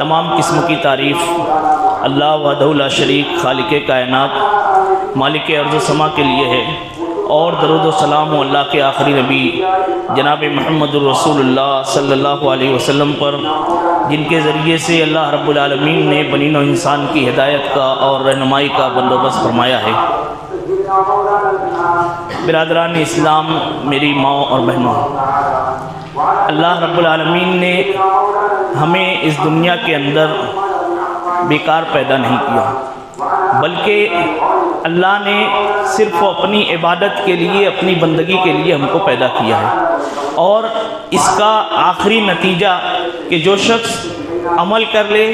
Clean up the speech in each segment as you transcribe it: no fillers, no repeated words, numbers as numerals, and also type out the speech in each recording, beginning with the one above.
तमाम किस्म की तारीफ़ अल्लाह वहदहु ला शरीक खालिक कायनात मालिक अर्ज़ समा के लिए है और दरूद व सलाम अल्लाह के आखिरी नबी जनाब मुहम्मदुर रसूलुल्लाह सल्लल्लाहु अलैहि वसल्लम पर जिनके ज़रिए से अल्लाह रब्बुल आलमीन ने बनी नौ इंसान की हिदायत का और रहनुमाई का बंदोबस्त फरमाया है। बिरादरान इस्लाम, मेरी माँ और बहनों, अल्लाह रब्बुल आलमीन ने हमें इस दुनिया के अंदर बेकार पैदा नहीं किया, बल्कि अल्लाह ने सिर्फ़ अपनी इबादत के लिए, अपनी बंदगी के लिए हमको पैदा किया है। और इसका आखिरी नतीजा कि जो शख्स अमल कर ले,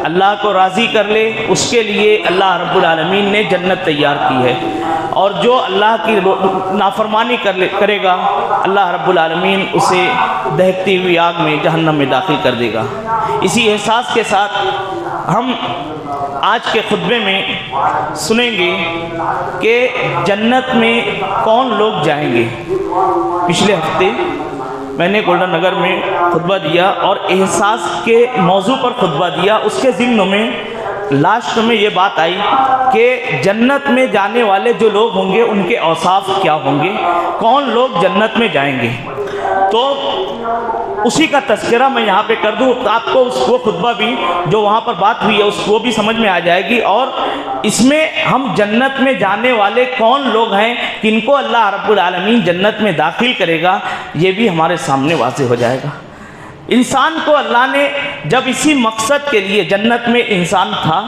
अल्लाह को राज़ी कर ले, उसके लिए अल्लाह रब्बुल आलमीन ने जन्नत तैयार की है। और जो अल्लाह की नाफरमानी करेगा, अल्लाह रब्बुल आलमीन उसे दहकती हुई आग में, जहन्नम में दाखिल कर देगा। इसी एहसास के साथ हम आज के खुतबे में सुनेंगे कि जन्नत में कौन लोग जाएंगे। पिछले हफ्ते मैंने गोल्डन नगर में खुतबा दिया और एहसास के मौजू पर खुतबा दिया। उसके ज़िम्न में लास्ट में ये बात आई कि जन्नत में जाने वाले जो लोग होंगे उनके औसाफ क्या होंगे, कौन लोग जन्नत में जाएंगे। तो उसी का तज़किरा मैं यहाँ पे कर दूँ तो आपको वो खुतबा भी जो वहाँ पर बात हुई है उसको भी समझ में आ जाएगी। और इसमें हम जन्नत में जाने वाले कौन लोग हैं, किनको अल्लाह रब्बुल आलमीन जन्नत में दाखिल करेगा, ये भी हमारे सामने वाज़ेह हो जाएगा। इंसान को अल्लाह ने जब इसी मकसद के लिए, जन्नत में इंसान था,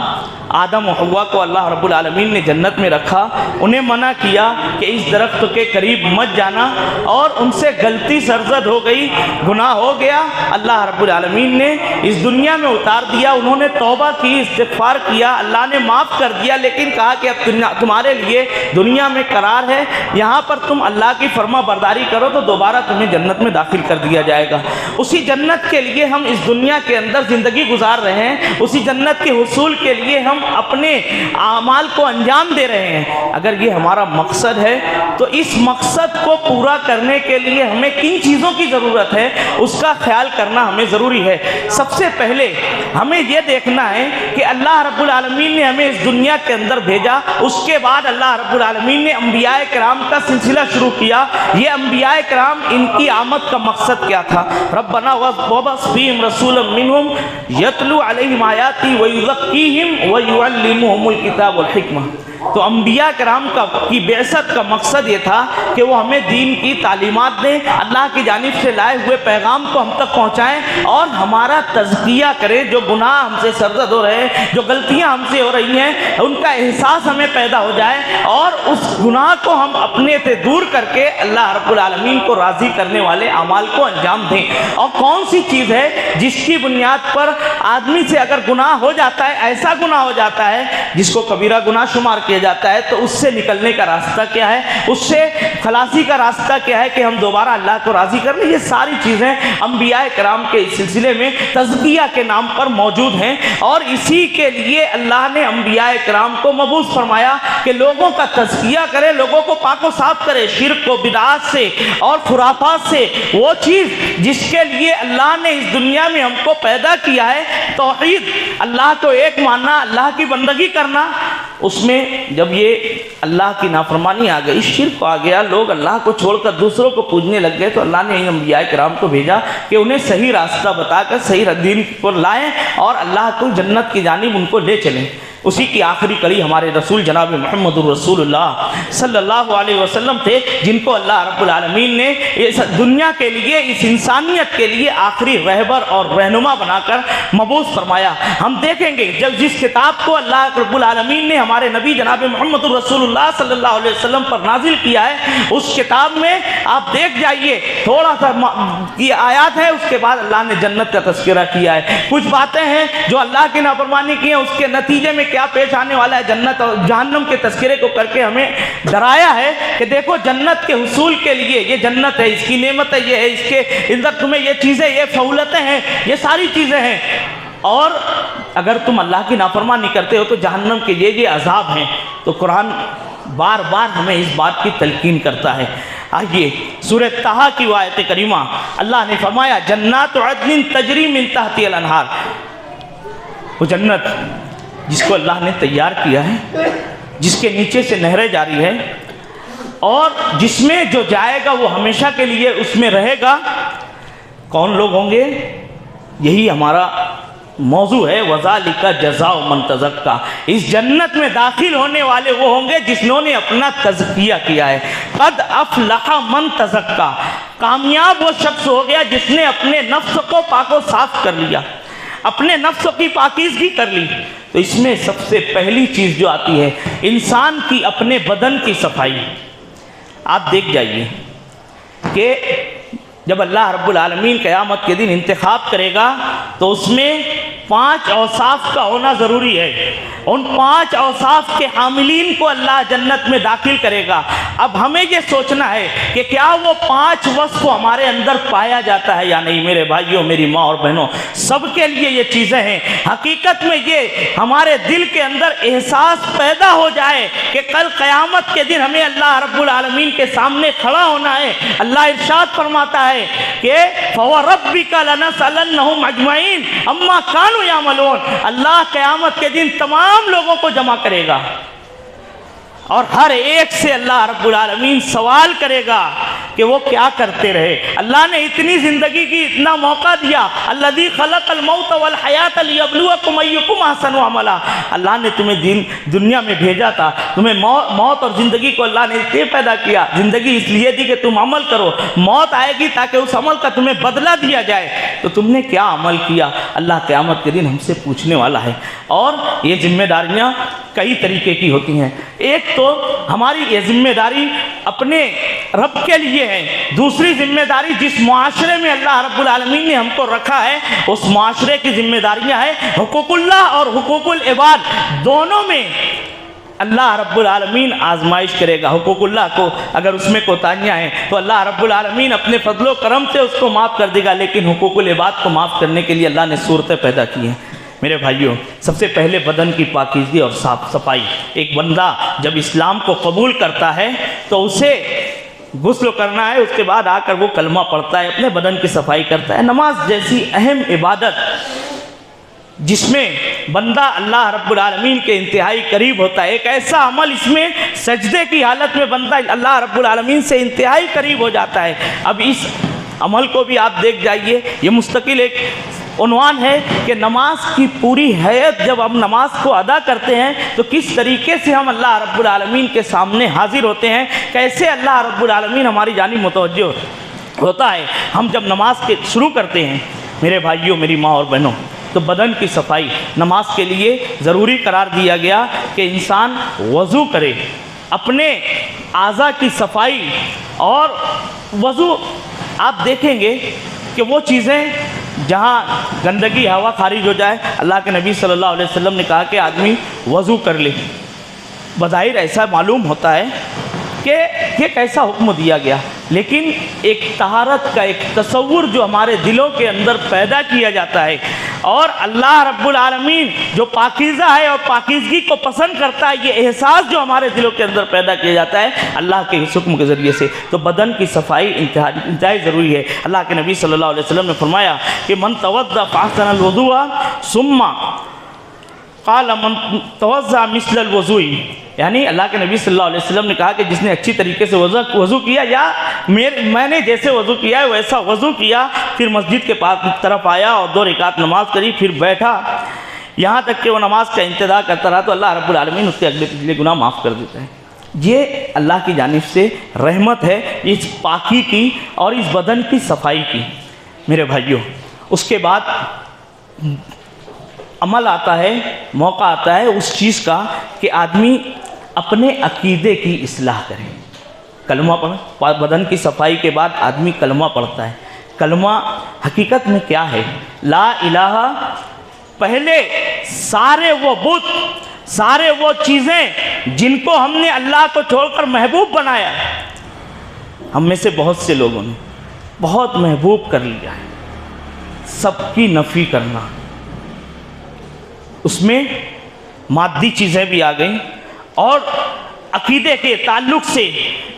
आदम और हव्वा को अल्लाह रब्बुल आलमीन ने जन्नत में रखा, उन्हें मना किया कि इस दरख्त के करीब मत जाना, और उनसे गलती सरजद हो गई, गुनाह हो गया। अल्लाह रब्बुल आलमीन ने इस दुनिया में उतार दिया, उन्होंने तौबा की, इस्तिग़फ़ार किया, अल्लाह ने माफ़ कर दिया, लेकिन कहा कि अब तुम्हारे लिए दुनिया में करार है, यहाँ पर तुम अल्लाह की फर्मा बरदारी करो तो दोबारा तुम्हें जन्नत में दाखिल कर दिया जाएगा। उसी जन्नत के लिए हम इस दुनिया के अंदर ज़िंदगी गुजार रहे हैं, उसी जन्नत के हुसूल के लिए हम अपने आमाल को अंजाम दे रहे हैं। अगर ये हमारा मकसद है तो इस मकसद को पूरा करने के लिए हमें किन चीज़ों की ज़रूरत है उसका ख्याल करना हमें ज़रूरी है। सबसे पहले हमें ये देखना है कि अल्लाह रब्बुल आलमीन ने हमें इस दुनिया के अंदर भेजा, उसके बाद अल्लाह रब्बुल आलमीन ने अंबियाए किराम का सिलसिला शुरू किया। ये अंबियाए किराम, इनकी आमद का मकसद क्या था? रब्बना वबअस फ़ीहिम रसूलन मिनहुम यतलू अलैहिम आयाती व युज़क्कीहिम व युअल्लिमुहुमुल किताब वल हिकमा। तो अंबिया कराम की बेअसत का मकसद ये था कि वो हमें दीन की तालीमात दें, अल्लाह की जानिब से लाए हुए पैगाम को हम तक पहुँचाएँ और हमारा तज़किया करें। जो गुनाह हमसे सरजद हो रहे हैं, जो गलतियाँ हमसे हो रही हैं, उनका एहसास हमें पैदा हो जाए और उस गुनाह को हम अपने से दूर करके अल्लाह रब्बुल आलमीन को राज़ी करने वाले अमाल को अंजाम दें। और कौन सी चीज़ है जिसकी बुनियाद पर आदमी से अगर गुनाह हो जाता है, ऐसा गुनाह हो जाता है जिसको कबीरा गुनाह शुमार किया जाता है, तो उससे निकलने का रास्ता क्या है, उससे खलासी का रास्ता क्या है कि हम दोबारा अल्लाह को राज़ी कर लें। ये सारी चीज़ें अंबिया कराम के इस सिलसिले में तज़किया के नाम पर मौजूद हैं और इसी के लिए अल्लाह ने अंबिया कराम को मबूस फरमाया कि लोगों का तज़किया करे, लोगों को पाको साफ करे शिर्क को, बिदअत से और खुराफात से। वो चीज़ जिसके लिए अल्लाह ने इस दुनिया में हमको पैदा किया है, तौहीद, अल्लाह को एक मानना, अल्लाह की बंदगी करना, उसमें जब ये अल्लाह की नाफरमानी आ गई, शिर्क आ गया, लोग अल्लाह को छोड़कर दूसरों को पूजने लग गए, तो अल्लाह ने अंबिया किराम को भेजा कि उन्हें सही रास्ता बताकर सही दीन पर लाएं और अल्लाह को जन्नत की जानिब उनको ले चलें। उसी की आखिरी कड़ी हमारे रसूल जनाब मोहम्मदुर रसूलुल्लाह सल्लल्लाहु अलैहि वसल्लम थे, जिनको अल्लाह रब्बुल आलमीन ने इस दुनिया के लिए, इस इंसानियत के लिए आखिरी रहबर और रहनुमा बनाकर मबूस फरमाया। हम देखेंगे जब जिस किताब को अल्लाह रब्बुल आलमीन ने हमारे नबी जनाब मोहम्मदुर रसूलुल्लाह सल्लल्लाहु अलैहि वसल्लम पर नाजिल किया है, उस किताब में आप देख जाइए थोड़ा सा की आयत है, उसके बाद अल्लाह ने जन्नत का तज़किरा किया है। कुछ बातें हैं जो अल्लाह की नाफरमानी की है, उसके नतीजे में क्या पेश आने वाला है, जन्नत और जहन्नम के तज़किरे को करके हमें डराया है कि देखो जन्नत के हुसूल के लिए ये जन्नत है, इसकी नेमत है, ये है, इसके अंदर तुम्हें ये चीज़ें, ये सहूलतें हैं, ये सारी चीज़ें हैं। और अगर तुम अल्लाह की नाफरमानी करते हो तो जहन्नम के ये अजाब हैं। तो कुरान बार बार हमें इस बात की तलकीन करता है। आइए सूरह ताहा की आयत करीमा, अल्लाह ने फरमाया जन्नातु अदनिन तजरी मिन तहतिहल अनहार, वो जन्नत जिसको अल्लाह ने तैयार किया है, जिसके नीचे से नहरें जारी है और जिसमें जो जाएगा वो हमेशा के लिए उसमें रहेगा। कौन लोग होंगे, यही हमारा मौजू है, वज़ालिका जज़ाउ मन तज़क्का। इस जन्नत में दाखिल होने वाले वो होंगे जिन्होंने अपना तज़किया किया है। क़द अफ़लह मन तज़क्का, कामयाब वो शख्स हो गया जिसने अपने नफ्स को पाको साफ कर लिया, अपने नफ्स की पाकीज़गी कर ली। तो इसमें सबसे पहली चीज़ जो आती है इंसान की अपने बदन की सफाई। आप देख जाइए कि जब अल्लाह रब्बुल आलमीन क़यामत के दिन इंतखाब करेगा तो उसमें 5 औसाफ का होना ज़रूरी है। उन 5 औसाफ के हामिलीन को अल्लाह जन्नत में दाखिल करेगा। अब हमें ये सोचना है कि क्या वो 5 वस्फ़ हमारे अंदर पाया जाता है या नहीं। मेरे भाइयों, मेरी माँ और बहनों, सबके लिए ये चीज़ें हैं। हकीकत में ये हमारे दिल के अंदर एहसास पैदा हो जाए कि कल क़यामत के दिन हमें अल्लाह रब्बुल आलमीन के सामने खड़ा होना है। अल्लाह इरशाद फरमाता है कि फ़वरब्बिका लनसअलन्नहुम अजमईन अम्मा कानू यामलून। अल्लाह क़यामत के दिन तमाम लोगों को जमा करेगा और हर एक से अल्लाह रब्बुल आलमीन सवाल करेगा कि वो क्या करते रहे। अल्लाह ने इतनी ज़िंदगी की इतना मौका दिया, अल्लज़ी खलक़ल मौत वल हयात लियब्लुवकुम अय्युकुम अहसनु अमला। अल्लाह ने तुम्हें दुनिया में भेजा था, तुम्हें मौत और ज़िंदगी को अल्लाह ने इसलिए पैदा किया, ज़िंदगी इसलिए दी कि तुम अमल करो, मौत आएगी ताकि उस अमल का तुम्हें बदला दिया जाए। तो तुमने क्या अमल किया, अल्लाह क़यामत के दिन हमसे पूछने वाला है। और ये जिम्मेदारियाँ कई तरीके की होती हैं। एक तो हमारी ये जिम्मेदारी अपने रब के लिए है, दूसरी जिम्मेदारी जिस मुआशरे में अल्लाह रब्बुल आलमीन ने हमको रखा है उस मुआशरे की जिम्मेदारियां हैं। हुकूकुल्लाह और हुकूकुल इबाद दोनों में अल्लाह रब्बुल आलमीन आजमाइश करेगा। हुकूकुल्लाह को अगर उसमें कोताहियाँ हैं तो अल्लाह रब्बुल आलमीन अपने फजलो करम से उसको माफ़ कर देगा, लेकिन हुकूकुल इबाद को माफ़ करने के लिए अल्लाह ने सूरतें पैदा की हैं। मेरे भाइयों, सबसे पहले बदन की पाकीज़गी और साफ सफाई। एक बंदा जब इस्लाम को कबूल करता है तो उसे गुस्ल करना है, उसके बाद आकर वो कलमा पढ़ता है, अपने बदन की सफाई करता है। नमाज जैसी अहम इबादत जिसमें बंदा अल्लाह रब्बुल आलमीन के इंतहाई करीब होता है, एक ऐसा अमल इसमें सजदे की हालत में बंदा अल्लाह रब्बुल आलमीन से इंतहाई करीब हो जाता है। अब इस अमल को भी आप देख जाइए। ये मुस्तकिल एक उन्वान है कि नमाज की पूरी हैत जब हम नमाज को अदा करते हैं तो किस तरीके से हम अल्लाह रब्बुल आलमीन के सामने हाजिर होते हैं, कैसे अल्लाह रब्बुल आलमीन हमारी जानिब मुतवज्जो होता है। हम जब नमाज के शुरू करते हैं मेरे भाइयों, मेरी माँ और बहनों, तो बदन की सफाई नमाज के लिए ज़रूरी करार दिया गया कि इंसान वज़ू करे, अपने आज़ा की सफाई। और वज़ू आप देखेंगे कि वो चीज़ें जहाँ गंदगी हवा खारिज हो जाए, अल्लाह के नबी सल्लल्लाहु अलैहि वसल्लम ने कहा कि आदमी वज़ू कर ले। बज़ाहिर ऐसा मालूम होता है कि ये कैसा हुक्म दिया गया, लेकिन एक तहारत का एक तसव्वुर जो हमारे दिलों के अंदर पैदा किया जाता है, और अल्लाह रब्बुल आलमीन जो पाकीज़ा है और पाकीज़गी को पसंद करता है, ये एहसास जो हमारे दिलों के अंदर पैदा किया जाता है अल्लाह के हुक्म के ज़रिए से। तो बदन की सफाई इंतहाई ज़रूरी है। अल्लाह के नबी सल्लल्लाहु अलैहि वसल्लम ने फरमाया कि मन तवद्दा फ़अहसनल वुज़ूअ सुम्मा क़ाल मन तवज़्ज़अ मिस्लल वुज़ूइ, यानी अल्लाह के नबी सल्लल्लाहु अलैहि वसल्लम ने कहा कि जिसने अच्छी तरीके से वज़ू किया, या मैंने जैसे वज़ू किया है वैसा वज़ू किया, फिर मस्जिद के पास तरफ आया और 2 रकात नमाज करी, फिर बैठा, यहाँ तक कि वो नमाज का इंतज़ार करता रहा, तो अल्लाह रब्बुल आलमीन उसके अगले पिछले गुनाह माफ़ कर देता है। ये अल्लाह की जानिब से रहमत है इस पाकी की और इस बदन की सफाई की। मेरे भाइयों, उसके बाद अमल आता है, मौका आता है उस चीज़ का कि आदमी अपने अकीदे की इस्लाह करे। कलमा पढ़, बदन की सफाई के बाद आदमी कलमा पढ़ता है। कलमा हकीकत में क्या है? ला इलाहा, पहले सारे वो बुत, सारे वो चीज़ें जिनको हमने अल्लाह को छोड़कर महबूब बनाया, हम में से बहुत से लोगों ने बहुत महबूब कर लिया है, सबकी नफ़ी करना, उसमें मादी चीज़ें भी आ गई, और अकीदे के ताल्लुक़ से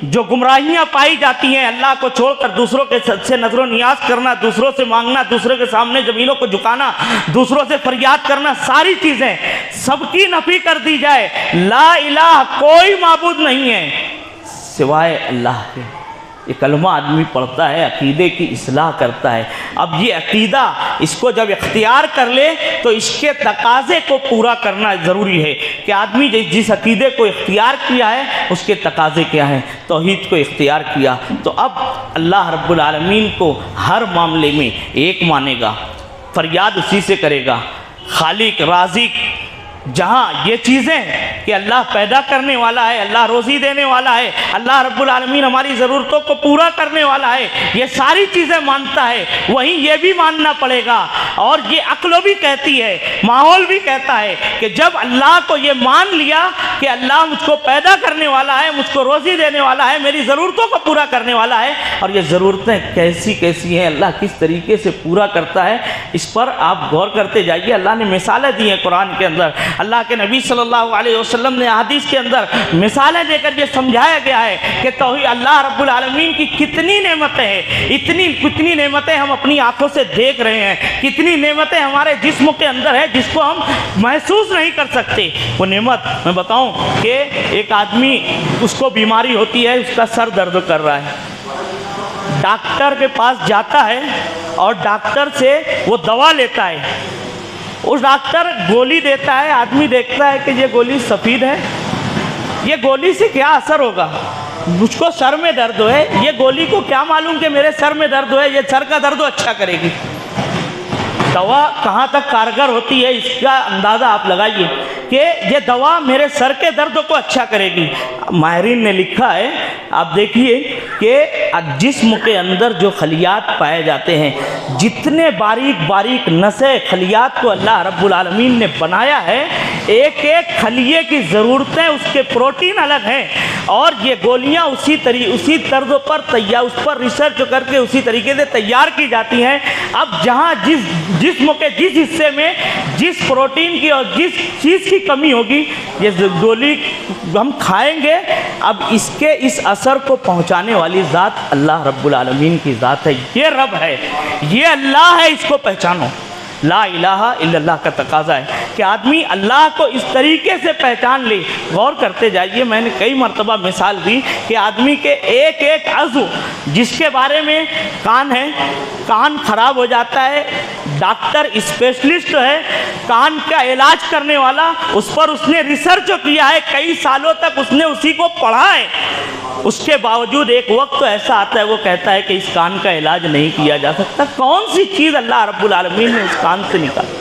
जो गुमराहियाँ पाई जाती हैं, अल्लाह को छोड़कर दूसरों के से नज़रो नियाज करना, दूसरों से मांगना, दूसरों के सामने ज़मीनों को झुकाना, दूसरों से फरियाद करना, सारी चीज़ें सबकी नफ़ी कर दी जाए। ला इलाहा, कोई माबूद नहीं है सिवाय अल्लाह के। ये कलमा आदमी पढ़ता है, अकीदे की इस्लाह करता है। अब ये अकीदा, इसको जब इख्तियार कर ले तो इसके तकाज़े को पूरा करना ज़रूरी है कि आदमी जिस अकीदे को इख्तियार किया है उसके तकाज़े क्या हैं। तौहीद को इख्तियार किया तो अब अल्लाह रब्बुल आलमीन को हर मामले में एक मानेगा, फरियाद उसी से करेगा, खालिक राज़िक। जहाँ ये चीज़ें कि अल्लाह पैदा करने वाला है, अल्लाह रोज़ी देने वाला है, अल्लाह रब्बुल आलमीन हमारी ज़रूरतों को पूरा करने वाला है, ये सारी चीज़ें मानता है, वहीं ये भी मानना पड़ेगा। और ये अक्ल भी कहती है, माहौल भी कहता है कि जब अल्लाह को ये मान लिया कि अल्लाह मुझको पैदा करने वाला है, मुझको रोज़ी देने वाला है, मेरी ज़रूरतों को पूरा करने वाला है, और ये ज़रूरतें कैसी कैसी हैं, अल्लाह किस तरीके से पूरा करता है, इस पर आप गौर करते जाइए। अल्लाह ने मिसालें दी हैं कुरान के अंदर, अल्लाह के नबी सल्लल्लाहु अलैहि वसल्लम ने हदीस के अंदर मिसालें देकर ये समझाया गया है कि तौहीद अल्लाह रब्बुल आलमीन की कितनी नेमतें हैं, कितनी नेमतें हम अपनी आंखों से देख रहे हैं, कितनी नेमतें हमारे जिस्म के अंदर है जिसको हम महसूस नहीं कर सकते। वो नेमत मैं बताऊं कि एक आदमी, उसको बीमारी होती है, उसका सर दर्द कर रहा है, डॉक्टर के पास जाता है और डॉक्टर से वो दवा लेता है, उस डॉक्टर गोली देता है, आदमी देखता है कि ये गोली सफ़ेद है, ये गोली से क्या असर होगा, मुझको सर में दर्द है, ये गोली को क्या मालूम कि मेरे सर में दर्द है, ये सर का दर्द अच्छा करेगी। दवा कहाँ तक कारगर होती है इसका अंदाज़ा आप लगाइए कि ये दवा मेरे सर के दर्द को अच्छा करेगी। माहिरीन ने लिखा है, आप देखिए कि जिस्म के अंदर जो खलियात पाए जाते हैं, जितने बारीक बारीक नसें खलियात को अल्लाह रब्बुल आलमीन ने बनाया है, एक एक खलिये की ज़रूरतें, उसके प्रोटीन अलग हैं, और ये गोलियां उसी तर्ज पर तैयार, उस पर रिसर्च करके उसी तरीके से तैयार की जाती हैं। अब जहाँ जिस्म के जिस हिस्से में जिस प्रोटीन की और जिस चीज़ की कमी होगी, ये गोली हम खाएंगे, अब इसके इस असर को पहुंचाने वाली ज़ात अल्लाह रब्बुल आलमीन की ज़ात है। ये रब है, ये अल्लाह है, इसको पहचानो। ला इलाहा इल्लल्लाह का तकाजा है कि आदमी अल्लाह को इस तरीके से पहचान ले। गौर करते जाइए, मैंने कई मरतबा मिसाल दी कि आदमी के एक एक अज़्व जिसके बारे में कान है, कान खराब हो जाता है, डॉक्टर स्पेशलिस्ट है कान का इलाज करने वाला, उस पर उसने रिसर्च किया है, कई सालों तक उसने उसी को पढ़ा है, उसके बावजूद एक वक्त तो ऐसा आता है वो कहता है कि इस कान का इलाज नहीं किया जा सकता। कौन सी चीज़ अल्लाह रब्बुल आलमीन ने उस कान से निकाली?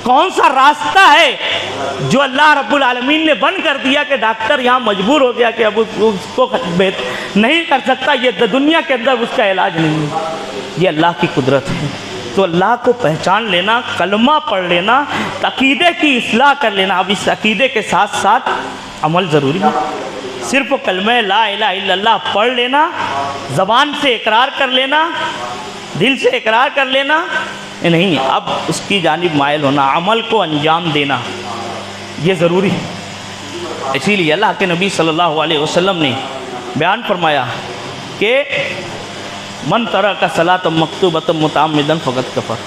कौन सा रास्ता है जो अल्लाह रब्बुल आलमीन ने बंद कर दिया कि डॉक्टर यहाँ मजबूर हो गया कि अब उसको नहीं कर सकता, ये दुनिया के अंदर उसका इलाज नहीं है। ये अल्लाह की कुदरत है। तो अल्लाह को पहचान लेना, कलमा पढ़ लेना, अकीदे की इस्लाह कर लेना। अब इस अकीदे के साथ साथ अमल ज़रूरी है। सिर्फ कलमे ला इलाहा इल्लल्लाह पढ़ लेना, ज़बान से इकरार कर लेना, दिल से इकरार कर लेना नहीं, अब उसकी जानिब मायल होना, अमल को अंजाम देना, ये ज़रूरी है। इसीलिए अल्लाह के नबी सल्लल्लाहु अलैहि वसल्लम ने बयान फरमाया कि मन तरक सलात मकतूबत मुतअम्मिदन फ़क़द कफ़र।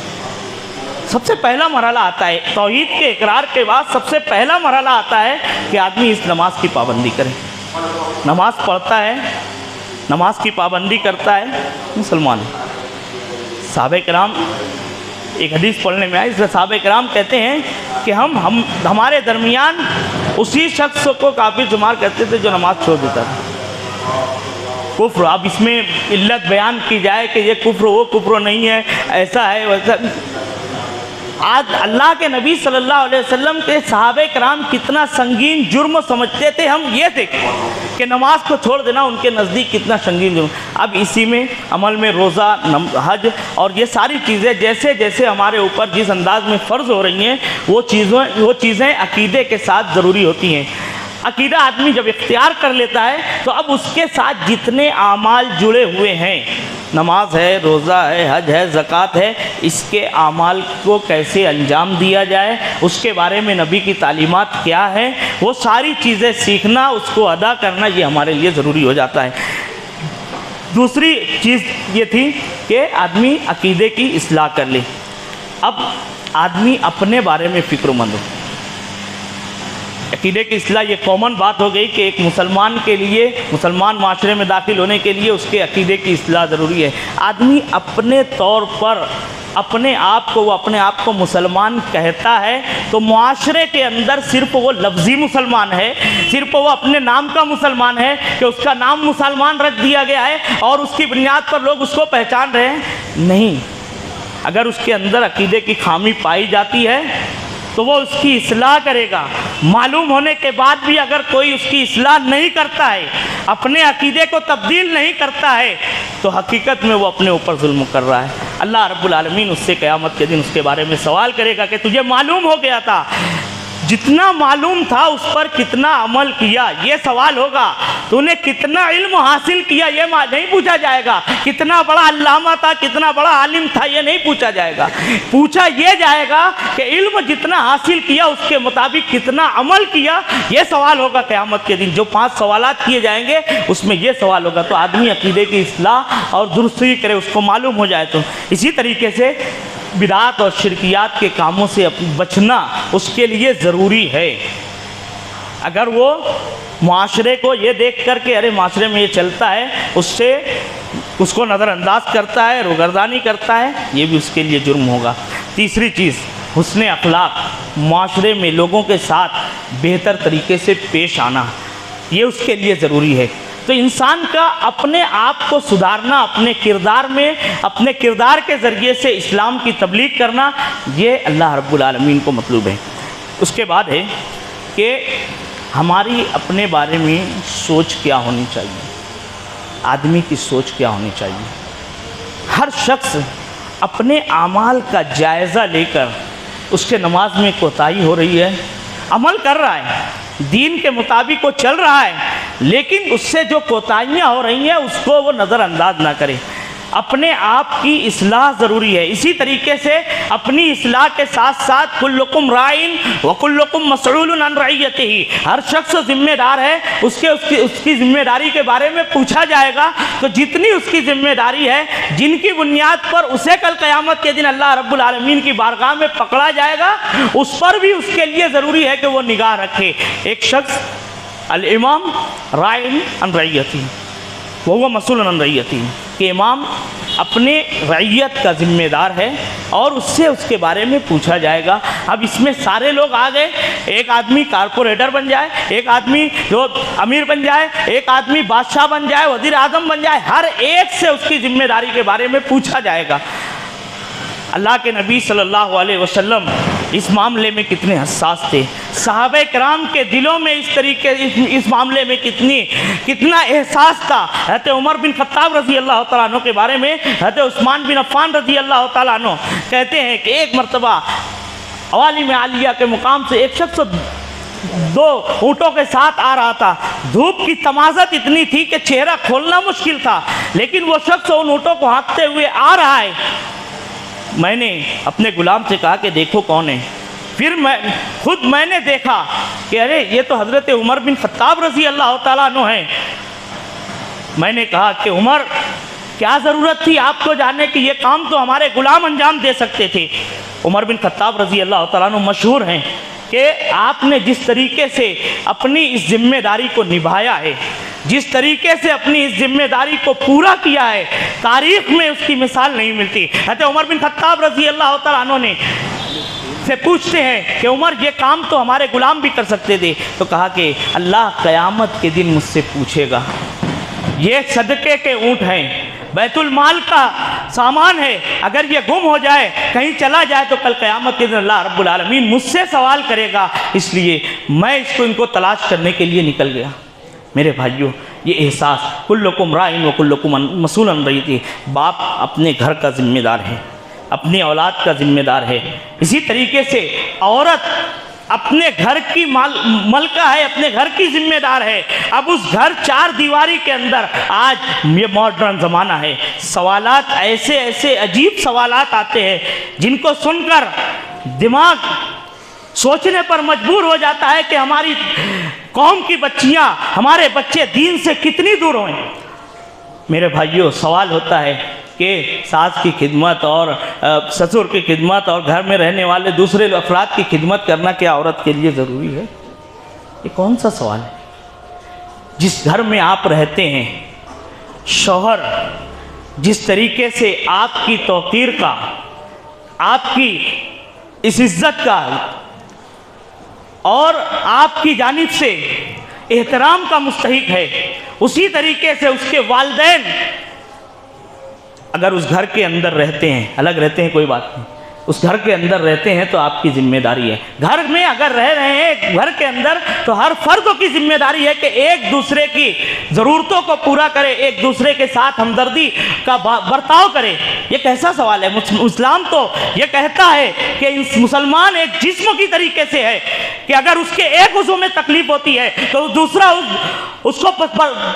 सबसे पहला मरहला आता है तौहीद के इकरार के बाद, सबसे पहला मरहला आता है कि आदमी इस नमाज की पाबंदी करे। नमाज पढ़ता है, नमाज की पाबंदी करता है, मुसलमान है। साहबे किराम, एक हदीस पढ़ने में आई, इसमें साहबे किराम कहते हैं कि हम हमारे दरमियान उसी शख्स को काफिर शुमार करते थे जो नमाज छोड़ देता था। कुफ्र, अब इसमें इल्लत बयान की जाए कि ये कुफ्र वो कुफ्र नहीं है, ऐसा है वैसा। आज अल्लाह के नबी सल्लल्लाहु अलैहि वसल्लम के सहाबे कराम कितना संगीन जुर्म समझते थे, हम ये देखें कि नमाज को छोड़ देना उनके नज़दीक कितना संगीन जुर्म। अब इसी में अमल में रोज़ा, हज और ये सारी चीज़ें जैसे जैसे हमारे ऊपर जिस अंदाज में फ़र्ज़ हो रही हैं, वो चीज़ें अकीदे के साथ ज़रूरी होती हैं। अकीदा आदमी जब इख्तियार कर लेता है तो अब उसके साथ जितने आमाल जुड़े हुए हैं, नमाज है, रोज़ा है, हज है, ज़कात है, इसके आमाल को कैसे अंजाम दिया जाए, उसके बारे में नबी की तालीमात क्या है, वो सारी चीज़ें सीखना, उसको अदा करना, ये हमारे लिए ज़रूरी हो जाता है। दूसरी चीज़ ये थी कि आदमी अकीदे की इस्लाह कर ले। अब आदमी अपने बारे में फ़िक्रमंद हो। अकीदे की इस्लाह ये कॉमन बात हो गई कि एक मुसलमान के लिए, मुसलमान माशरे में दाखिल होने के लिए उसके अकीदे की इस्लाह ज़रूरी है। आदमी अपने तौर पर अपने आप को, वो अपने आप को मुसलमान कहता है तो मुआशरे के अंदर सिर्फ वो लफ्ज़ी मुसलमान है, सिर्फ वो अपने नाम का मुसलमान है कि उसका नाम मुसलमान रख दिया गया है और उसकी बुनियाद पर लोग उसको पहचान रहे हैं, नहीं। अगर उसके अंदर अकीदे की खामी पाई जाती है तो वो उसकी इस्लाह करेगा। मालूम होने के बाद भी अगर कोई उसकी इस्लाह नहीं करता है, अपने अकीदे को तब्दील नहीं करता है, तो हकीकत में वो अपने ऊपर जुल्म कर रहा है। अल्लाह रब्बुल आलमीन उससे क़यामत के दिन उसके बारे में सवाल करेगा कि तुझे मालूम हो गया था, जितना मालूम था उस पर कितना अमल किया, ये सवाल होगा। तूने कितना इल्म हासिल किया, ये नहीं पूछा जाएगा। कितना बड़ा अल्लामा था, कितना बड़ा आलिम था, ये नहीं पूछा जाएगा। पूछा ये जाएगा कि इल्म जितना हासिल किया उसके मुताबिक कितना अमल किया, ये सवाल होगा क़यामत के दिन। जो 5 सवालात किए जाएंगे उसमें ये सवाल होगा। तो आदमी अकीदे की इस्लाह और दुरुस्ती करे, उसको मालूम हो जाए। तो इसी तरीके से बिदात और शिरकियात के कामों से बचना उसके लिए ज़रूरी है। अगर वो माशरे को ये देख कर के अरे माशरे में ये चलता है, उसको नज़रअंदाज करता है, रुगर्दानी करता है, ये भी उसके लिए जुर्म होगा। तीसरी चीज़ हुस्न अखलाक, माशरे में लोगों के साथ बेहतर तरीके से पेश आना, ये उसके लिए ज़रूरी है। तो इंसान का अपने आप को सुधारना, अपने किरदार में, अपने किरदार के ज़रिए से इस्लाम की तबलीग करना, ये अल्लाह रब्बुल आलमीन को मतलूब है। उसके बाद है कि हमारी अपने बारे में सोच क्या होनी चाहिए, आदमी की सोच क्या होनी चाहिए। हर शख्स अपने आमाल का जायज़ा लेकर, उसके नमाज में कोताही हो रही है, अमल कर रहा है, दीन के मुताबिक वो चल रहा है, लेकिन उससे जो कोताहियाँ हो रही हैं उसको वो नज़रअंदाज ना करे। अपने आप की इस्लाह ज़रूरी है। इसी तरीके से अपनी इस्लाह के साथ साथ कुल्लुकुम राइन व कुल्लुकुम मसऊलुन अन रइयतिही, हर शख्स जिम्मेदार है, उसकी जिम्मेदारी के बारे में पूछा जाएगा। तो जितनी उसकी जिम्मेदारी है, जिनकी बुनियाद पर उसे कल क़यामत के दिन अल्लाह रब्बुल आलमीन की बारगाह में पकड़ा जाएगा, उस पर भी उसके लिए ज़रूरी है कि वो निगाह रखे। एक शख्स अल इमाम राइन अन रइयतिही वो हुआ मसऊलन अन रइयतिही, कि इमाम अपने रइयत का ज़िम्मेदार है और उससे उसके बारे में पूछा जाएगा। अब इसमें सारे लोग आ गए, एक आदमी कारपोरेटर बन जाए, एक आदमी जो अमीर बन जाए, एक आदमी बादशाह बन जाए, वज़ीर आज़म बन जाए, हर एक से उसकी ज़िम्मेदारी के बारे में पूछा जाएगा। अल्लाह के नबी सल्लल्लाहु अलैहि वसल्लम इस मामले में कितने हसास थे। सहाबे कराम के दिलों में इस मामले में कितना एहसास था। हज़रत उमर बिन खत्ताब रज़ी अल्लाह तआला अन्हु के बारे में हज़रत उस्मान बिन अफ़्फ़ान रज़ी अल्लाह तआला अन्हु कहते हैं कि एक मरतबा अवालिम आलिया के मुकाम से एक शख्स 2 ऊँटों के साथ आ रहा था। धूप की तमाज़त इतनी थी कि चेहरा खोलना मुश्किल था, लेकिन वो शख्स उन ऊँटों को हाँकते हुए आ रहा है। मैंने अपने गुलाम से कहा कि देखो कौन है। फिर मैंने देखा कि अरे ये तो हज़रत उमर बिन खत्ताब रज़ी अल्लाह तआला अन्हु हैं। मैंने कहा कि उमर, क्या ज़रूरत थी आपको जानने की, ये काम तो हमारे गुलाम अंजाम दे सकते थे। उमर बिन खत्ताब रज़ी अल्लाह तआला अन्हु मशहूर हैं कि आपने जिस तरीके से अपनी इस जिम्मेदारी को निभाया है, जिस तरीके से अपनी इस जिम्मेदारी को पूरा किया है, तारीख़ में उसकी मिसाल नहीं मिलती। हज़रत उमर बिन खत्ताब रज़ी अल्लाह तआला अन्हु ने से पूछते हैं कि उमर, ये काम तो हमारे गुलाम भी कर सकते थे। तो कहा कि अल्लाह क़यामत के दिन मुझसे पूछेगा, ये सदक़े के ऊँट हैं, बैतुल माल का सामान है, अगर ये गुम हो जाए, कहीं चला जाए, तो कल क़यामत के दिन अल्लाह रब्बुल आलमीन मुझसे सवाल करेगा। इसलिए मैं इनको तलाश करने के लिए निकल गया। मेरे भाइयों, ये एहसास, कुल्लुकुम राइन व कुल्लुकुम मसऊलन अन रइयतिही, बाप अपने घर का ज़िम्मेदार है, अपनी औलाद का ज़िम्मेदार है। इसी तरीके से औरत अपने घर की मलका है, अपने घर की जिम्मेदार है। अब उस घर 4 दीवारी के अंदर, आज ये मॉडर्न ज़माना है, सवालात ऐसे ऐसे अजीब सवालात आते हैं जिनको सुनकर दिमाग सोचने पर मजबूर हो जाता है कि हमारी कौम की बच्चियां, हमारे बच्चे दीन से कितनी दूर हों। मेरे भाइयों, सवाल होता है कि सास की खिदमत और ससुर की खिदमत और घर में रहने वाले दूसरे अफराद की खिदमत करना क्या औरत के लिए ज़रूरी है? ये कौन सा सवाल है? जिस घर में आप रहते हैं, शौहर जिस तरीके से आपकी तौक़ीर का, आपकी इस इज़्ज़त का और आपकी जानिब से एहतराम का मुस्तहिक है, उसी तरीके से उसके वालिदैन अगर उस घर के अंदर रहते हैं, अलग रहते हैं कोई बात नहीं, उस घर के अंदर रहते हैं तो आपकी जिम्मेदारी है। घर में अगर रह रहे हैं घर के अंदर, तो हर फर्द की जिम्मेदारी है कि एक दूसरे की ज़रूरतों को पूरा करे, एक दूसरे के साथ हमदर्दी का बर्ताव करे। ये कैसा सवाल है? इस्लाम तो ये कहता है कि मुसलमान एक जिस्म की तरीके से है कि अगर उसके एक उज़्व में तकलीफ़ होती है तो दूसरा उसको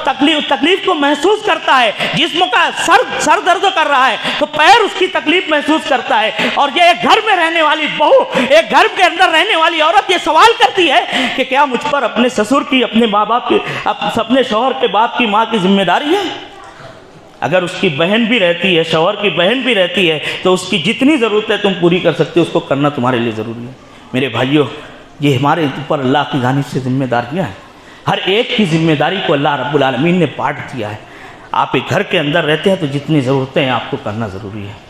तकलीफ़ को महसूस करता है। जिस्म का सर दर्द कर रहा है तो पैर उसकी तकलीफ़ महसूस करता है। और ये एक घर में रहने वाली बहू, एक घर के अंदर रहने वाली औरत ये सवाल करती है कि क्या मुझ पर अपने ससुर की, अपने माँ बाप की, अपने शौहर के बाप की, माँ की जिम्मेदारी है? अगर उसकी बहन भी रहती है, शौहर की बहन भी रहती है, तो उसकी जितनी ज़रूरत है तुम पूरी कर सकते हो, उसको करना तुम्हारे लिए ज़रूरी है। मेरे भाइयों, ये हमारे ऊपर अल्लाह की जानिब से जिम्मेदारियाँ हैं। हर एक की जिम्मेदारी को अल्लाह रब्बुल आलमीन ने बांट दिया है। आप एक घर के अंदर रहते हैं तो जितनी ज़रूरतें हैं आपको करना ज़रूरी है।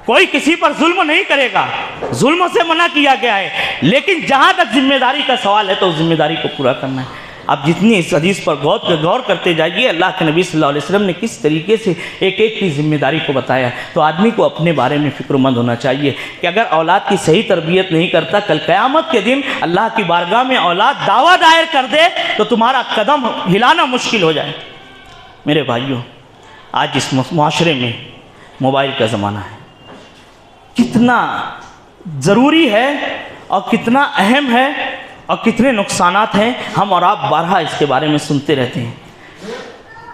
कोई किसी पर जुल्म नहीं करेगा, जुल्म से मना किया गया है, लेकिन जहाँ तक जिम्मेदारी का सवाल है तो उस जिम्मेदारी को पूरा करना है। आप जितनी इस हदीस पर गौर करते जाइए, अल्लाह के नबी सल्लल्लाहु अलैहि वसल्लम ने किस तरीके से एक एक की जिम्मेदारी को बताया। तो आदमी को अपने बारे में फ़िक्रमंद होना चाहिए कि अगर औलाद की सही तरबियत नहीं करता, कल क़यामत के दिन अल्लाह की बारगाह में औलाद दावा दायर कर दे तो तुम्हारा कदम हिलाना मुश्किल हो जाए। मेरे भाइयों, आज इस माशरे में मोबाइल का ज़माना है, कितना ज़रूरी है और कितना अहम है और कितने नुकसानात हैं, हम और आप बारहा इसके बारे में सुनते रहते हैं।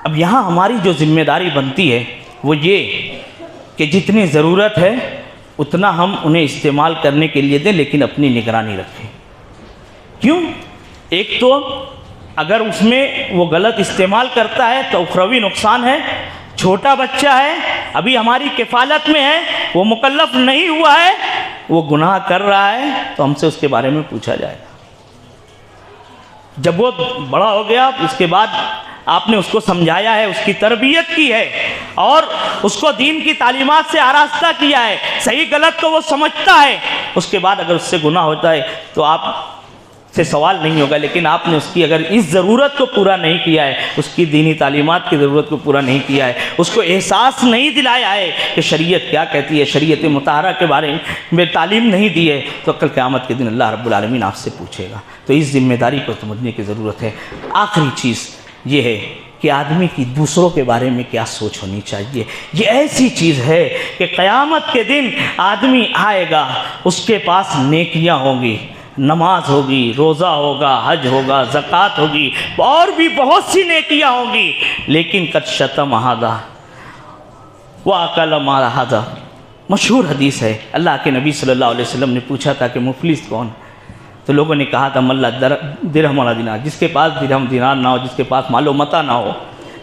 अब यहाँ हमारी जो जिम्मेदारी बनती है वो ये कि जितनी ज़रूरत है उतना हम उन्हें इस्तेमाल करने के लिए दें, लेकिन अपनी निगरानी रखें। क्यों? एक तो अगर उसमें वो गलत इस्तेमाल करता है तो उखरवी नुकसान है, छोटा बच्चा है, अभी हमारी किफ़ालत में है, वो मुकल्लफ नहीं हुआ है, वो गुनाह कर रहा है तो हमसे उसके बारे में पूछा जाएगा। जब वो बड़ा हो गया उसके बाद आपने उसको समझाया है, उसकी तरबियत की है और उसको दीन की तालीमात से आरास्ता किया है, सही गलत तो वो समझता है, उसके बाद अगर उससे गुनाह होता है तो आप से सवाल नहीं होगा। लेकिन आपने उसकी अगर इस ज़रूरत को पूरा नहीं किया है, उसकी दीनी तालीमात की ज़रूरत को पूरा नहीं किया है, उसको एहसास नहीं दिलाया है कि शरीयत क्या कहती है, शरीयत मुताहरा के बारे में तालीम नहीं दी है, तो कल क़यामत के दिन अल्लाह रब्बुल आलमीन आपसे पूछेगा। तो इस ज़िम्मेदारी को समझने की ज़रूरत है। आखिरी चीज़ ये है कि आदमी की दूसरों के बारे में क्या सोच होनी चाहिए। ये ऐसी चीज़ है कि क़यामत के दिन आदमी आएगा, उसके पास नेकियां होंगी, नमाज होगी, रोज़ा होगा, हज होगा, ज़कात होगी और भी बहुत सी नेकियां होंगी, लेकिन कद शतम हादा व अकल माल हादा। मशहूर हदीस है, अल्लाह के नबी सल्लल्लाहु अलैहि वसल्लम ने पूछा था कि मुफलिस कौन? तो लोगों ने कहा था मल्ला दिरहम वाला दिनार, जिसके पास दिरहम दिनार ना हो, जिसके पास मालो मता ना हो।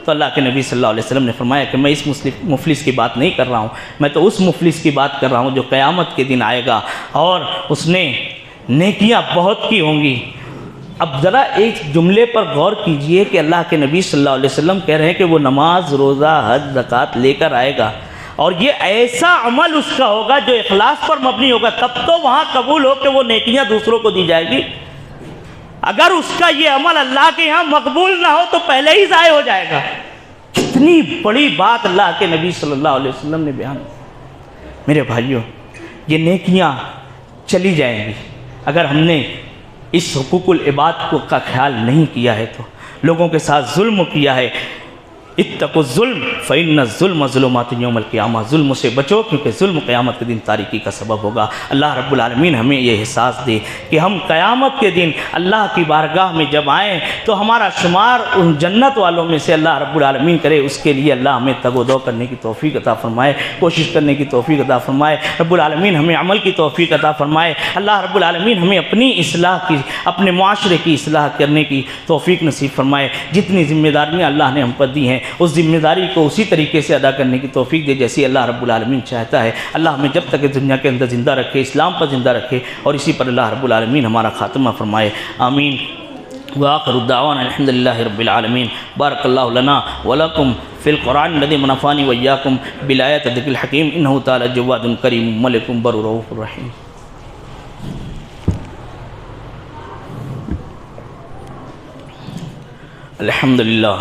तो अल्लाह के नबी सल्लल्लाहु अलैहि वसल्लम ने फरमाया कि मैं इस मुफलिस की बात नहीं कर रहा हूँ, मैं तो उस मुफलिस की बात कर रहा हूँ जो क़यामत के दिन आएगा और उसने नेकियां बहुत की होंगी। अब ज़रा एक जुमले पर गौर कीजिए कि अल्लाह के नबी सल्लल्लाहु अलैहि वसल्लम कह रहे हैं कि वो नमाज, रोज़ा, हज, ज़कात लेकर आएगा और ये ऐसा अमल उसका होगा जो इखलास पर मबनी होगा, तब तो वहाँ कबूल हो कि वो नेकियां दूसरों को दी जाएगी। अगर उसका ये अमल अल्लाह के यहाँ मकबूल ना हो तो पहले ही ज़ाय हो जाएगा। कितनी बड़ी बात अल्लाह के नबी सल्लल्लाहु अलैहि वसल्लम ने बयान। मेरे भाइयों, ये नेकियां चली जाएंगी अगर हमने इस हुकूकुल इबाद को का ख्याल नहीं किया है, तो लोगों के साथ जुल्म किया है। इत्तक़ु ज़ुल्म फ़इन्न ज़ुल्म ज़ुलुमातुन यौमल क़ियामा, जुल्म से बचो क्योंकि जुल्म क़यामत के दिन तारीकी का सबब होगा। अल्लाह रब्बुल आलमीन हमें ये एहसास दे कि हम क़यामत के दिन अल्लाह की बारगाह में जब आएँ तो हमारा शुमार उन जन्नत वालों में से अल्लाह रब्बुल आलमीन करे। उसके लिए अल्लाह हमें तगोदो करने की तौफ़ीक़ अता फ़रमाए, कोशिश करने की तौफ़ीक़ अता फ़रमाए। रब्बुल आलमीन हमें अमल की तौफ़ीक़ अता फ़रमाए। अल्लाह रब्बुल आलमीन हमें अपनी इस्लाह की, अपने मुआशरे की इस्लाह करने की तौफ़ीक़ नसीब फ़रमाए। जितनी ज़िम्मेदारियाँ अल्लाह ने हम पर दी हैं उस ज़िम्मेदारी को उसी तरीके से अदा करने की तौफ़ीक़ दे जैसी अल्लाह रब्बुल आलमीन चाहता है। अल्लाह हमें जब तक दुनिया के अंदर ज़िंदा रखे, इस्लाम पर ज़िंदा रखे और इसी पर अल्लाह रब्बुल आलमीन हमारा ख़ात्मा फ़रमाए। आमीन व आखिरु दावाना अल्हम्दुलिल्लाहि रब्बिल आलमीन। बारकल्लाहु लना व लकुम फ़िल क़ुरआन लज़ी नफ़अनी व इय्याकुम बिल आयाति ज़िक्रिल हकीम इन्नहु तआला जव्वादुन करीम मलिकुम बर्रुर रऊफ़ुर रहीम। अल्हम्दुलिल्लाह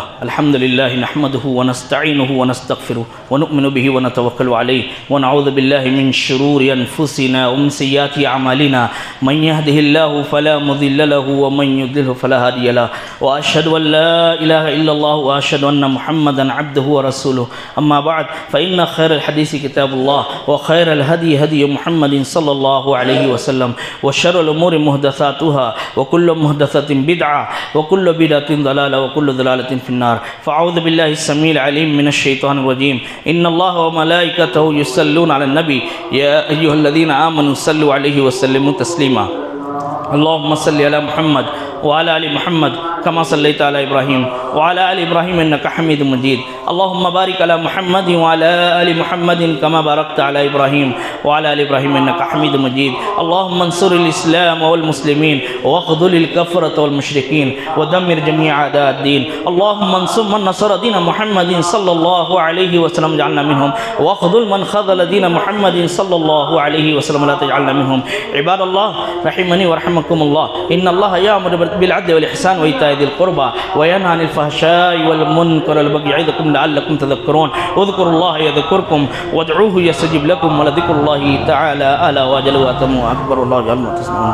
नहमदुहु व नस्तईनुहु व नस्तगफिरुहु व नु'मिनु बिही व नतवक्कलु अलैहि व नऊज़ु बिल्लाहि मिन शुरूरि अनफुसिना व मिन सय्यिआति अमालिना मन यहदिहिल्लाहु फला मुज़िल्ल लहु व मन युद्लिलहु फला हादिय लहु व अशहदु अन ला इलाहा इल्लल्लाह व अशहदु अन्न मुहम्मदन अब्दुहु व रसूलुहु। अम्मा बअद फ़इन्न खैरल हदीसी किताबुल्लाह व खैरल हदी हदी मुहम्मदिन सल्लल्लाहु अलैहि वसल्लम व शर्रुल उमूरि मुहदसातुहा व कुल्लु मुहदसतिन बिदअह व कुल्लु बिदअतिन दलाला कुल्लु दलालतिन फिन्नार। फ़अऊज़ु बिल्लाहि समील अलीम मिनश शैतानिर रजीम। इन्नल्लाह व मलाइकतहु युसल्लूना अलन नबी या अय्युहल्लज़ीना आमनू सल्लु अलैहि व सल्लिमू तस्लीमा। अल्लाहुम्मा सल्लि अला मुहम्मद व अला आलि मुहम्मद कमा सल्लैता अला इब्राहीम व अला आलि इब्राहीम इन्नका हमीदुम मजीद। अल्लाहुम्मा बारिक अला मुहम्मद व अला आलि मुहम्मद कमा बारकता अला इब्राहीम व अला आलि इब्राहीम इन्नका हमीदुम मजीद। अल्लाहुम्मा अंसुरिल इस्लाम वल मुस्लिमीन वख़्ज़ुलिल कफ़रत वल मुशरिकीन व दम्मिर जमीअ अदाअद्दीन। अल्लाहुम्मा अंसुर मन नसर दीन मुहम्मदिन सल्लल्लाहु अलैहि वसल्लम वजअलना मिनहुम वख़्ज़ुल मन ख़ज़ल दीन मुहम्मदिन सल्लल्लाहु अलैहि वसल्लम ला तजअलना मिनहुम। इबादल्लाह रहिमनी व रहिमकुमुल्लाह, इन्नल्लाह यअमुरु बिल अद्ल वल इहसान व इताइ ज़िल क़ुरबा व यनहा अनिल फ़हशाइ वल मुनकर वल बग़yi यइज़ुकुम लअल्लकुम तज़क्करून। उज़्कुरुल्लाह यज़्कुरकुम वदऊहु यस्तजिब लकुम व लज़िक्रुल्लाहि तआला अला व अजल व अतम व अकबर वल्लाहु यअलमु मा तस्नऊन।